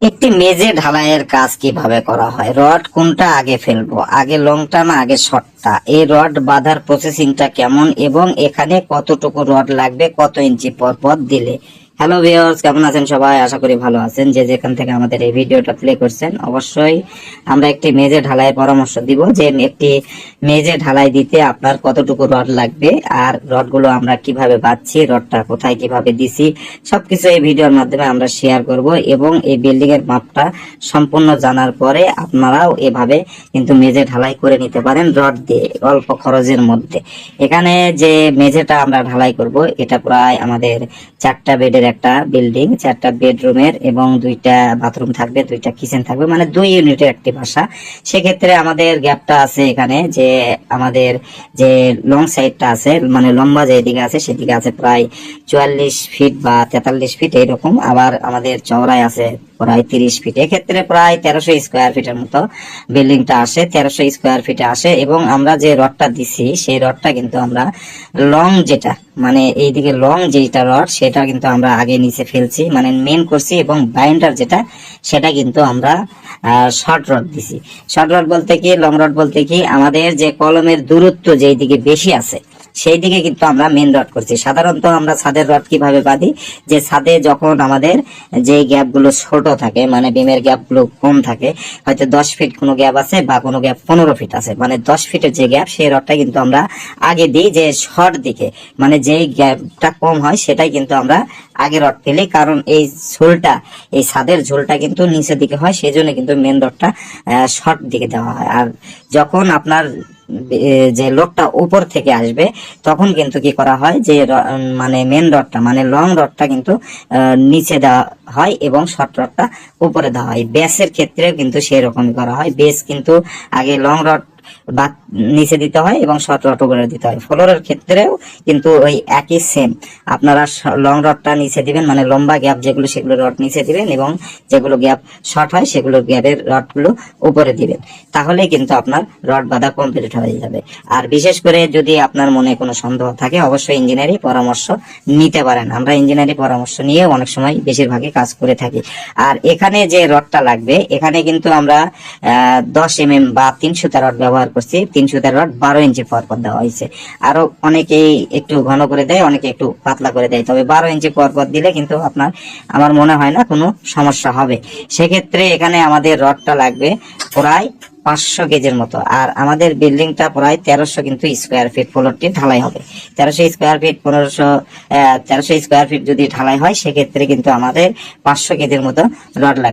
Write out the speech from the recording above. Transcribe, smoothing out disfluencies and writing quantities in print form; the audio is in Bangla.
একটি মেঝে ঢালাইয়ের কাজ কিভাবে করা হয়, রড কোনটা আগে ফেলবো, আগে লংটা না আগে শর্টটা, এই রড বাঁধার প্রসেসিংটা কেমন এবং এখানে কতটুকু রড লাগবে, কত ইঞ্চি পর পর দিলে। হ্যালো ভিউয়ার্স, কেমন আছেন সবাই? আশা করি ভালো আছেন। যে যেখান থেকে আমাদের এই ভিডিওটা প্লে করছেন, অবশ্যই আমরা একটি মেঝে ঢালাইয়ের পরামর্শ দিব যে একটি মেঝে ঢালাই দিতে আপনার কতটুকু রড লাগবে আর রডগুলো আমরা কিভাবে বাঁধছি, রডটা কোথায় কিভাবে দিছি, সবকিছু এই ভিডিওর মাধ্যমে আমরা শেয়ার করব এবং এই বিল্ডিং এর মাপটা সম্পূর্ণ জানার পরে আপনারাও এভাবে কিন্তু মেঝে ঢালাই করে নিতে পারেন রড দিয়ে অল্প খরচের মধ্যে। এখানে যে মেঝেটা আমরা ঢালাই করব এটা প্রায় আমাদের 4টা বেডের একটা বিল্ডিং, 4টা বেডরুমের এবং 2টা বাথরুম থাকবে, 2টা কিচেন থাকবে, মানে 2 ইউনিটের একটি বাসা। সেক্ষেত্রে আমাদের গ্যাপটা আছে এখানে যে আমাদের যে লং সাইডটা আছে, মানে লম্বা যেদিকে আছে সেদিকে আছে প্রায় 44 ফিট বা 43 ফিট এইরকম, আবার আমাদের চওড়ায় আছে প্রায় 30 ফিট। এক্ষেত্রে প্রায় 1300 স্কোয়ার ফিটের মতো বিল্ডিংটা আসে, 1300 স্কোয়ার ফিটে আসে। এবং আমরা যে রডটা দিছি সেই রডটা কিন্তু আমরা লং যেটা, মানে এইদিকে লং যেটা রড সেটা কিন্তু আমরা আগে নিচে ফেলছি, মানে মেন করছি, এবং বাইন্ডার যেটা সেটা কিন্তু আমরা শর্ট রড দিছি। শর্ট রড বলতে কি, লং রড বলতে কি, আমাদের যে কলমের দূরত্ব যেই দিকে বেশি আছে সেই দিকে কিন্তু আমরা মেন রড করছি। সাধারণত আমরা ছাদের রড কিভাবে বাঁধি, যে ছাদে যখন আমাদের যে গ্যাপ গুলো ছোট থাকে, মানে বিমের গ্যাপ গুলো কম থাকে, হয়তো 10 ফিট কোনো গ্যাপ আছে বা কোনো গ্যাপ 15 ফিট আছে, মানে 10 ফিটের যে গ্যাপ সেই রডটা কিন্তু আমরা আগে দিই যে শর্ট দিকে, মানে যেই গ্যাপটা কম হয় সেটাই কিন্তু আমরা আগে রড ফেলি। কারণ এই ঝোলটা, এই ছাদের ঝোলটা কিন্তু নিচের দিকে হয়, সেই জন্য কিন্তু মেন রডটা শর্ট দিকে দেওয়া হয়। আর যখন আপনার যে লোডটা উপর থেকে আসবে তখন কিন্তু কি করা হয়, যে মানে মেন রডটা, মানে লং রডটা কিন্তু নিচে দেওয়া হয় এবং শর্ট রডটা উপরে দেওয়া হয়। বেসের ক্ষেত্রে কিন্তু সেই রকমই করা হয়, বেস কিন্তু আগে লং রড বা নিচে দিতে হয় এবং শর্ট রড উপরে দিতে হয়। ফ্লোরের ক্ষেত্রেও কিন্তু ওই একই সেম, আপনারা লং রডটা নিচে দিবেন, মানে লম্বা গ্যাপ যেগুলো সেগুলো রড নিচে দিবেন এবং যেগুলো গ্যাপ শর্ট হয় সেগুলো গ্যাপের রডগুলো উপরে দিবেন, তাহলে কিন্তু আপনার রড বাঁধা কমপ্লিট হয়ে যাবে। আর বিশেষ করে যদি আপনার মনে কোনো সন্দেহ থাকে অবশ্যই ইঞ্জিনিয়ারিং পরামর্শ নিতে পারেন। আমরা ইঞ্জিনিয়ারিং পরামর্শ নিয়ে অনেক সময় বেশিরভাগই কাজ করে থাকি। আর এখানে যে রডটা লাগবে, এখানে কিন্তু আমরা 10 mm বা 3 সুতা রড ব্যবহার করছি। 3 সুতা রড 12 ইঞ্চি পর পর দেওয়া হয়েছে। আরো অনেকেই একটু ঘন করে দেয়, অনেকে একটু পাতলা করে দেয়, তবে 12 ইঞ্চি পর পর দিলে কিন্তু আপনার, আমার মনে হয় না কোনো সমস্যা হবে। সেক্ষেত্রে এখানে আমাদের রডটা লাগবে প্রায় 500 কেজির মতো। আর আমাদের বিল্ডিংটা প্রায় 1300 কিন্তু স্কোয়ার ফিট ফ্লোরটি ঢালাই হবে। 1300 স্কোয়ার ফিট 1300 স্কোয়ার ফিট যদি ঢালাই হয় সেক্ষেত্রে কিন্তু আমাদের 500 কেজির মতো রড লাগবে।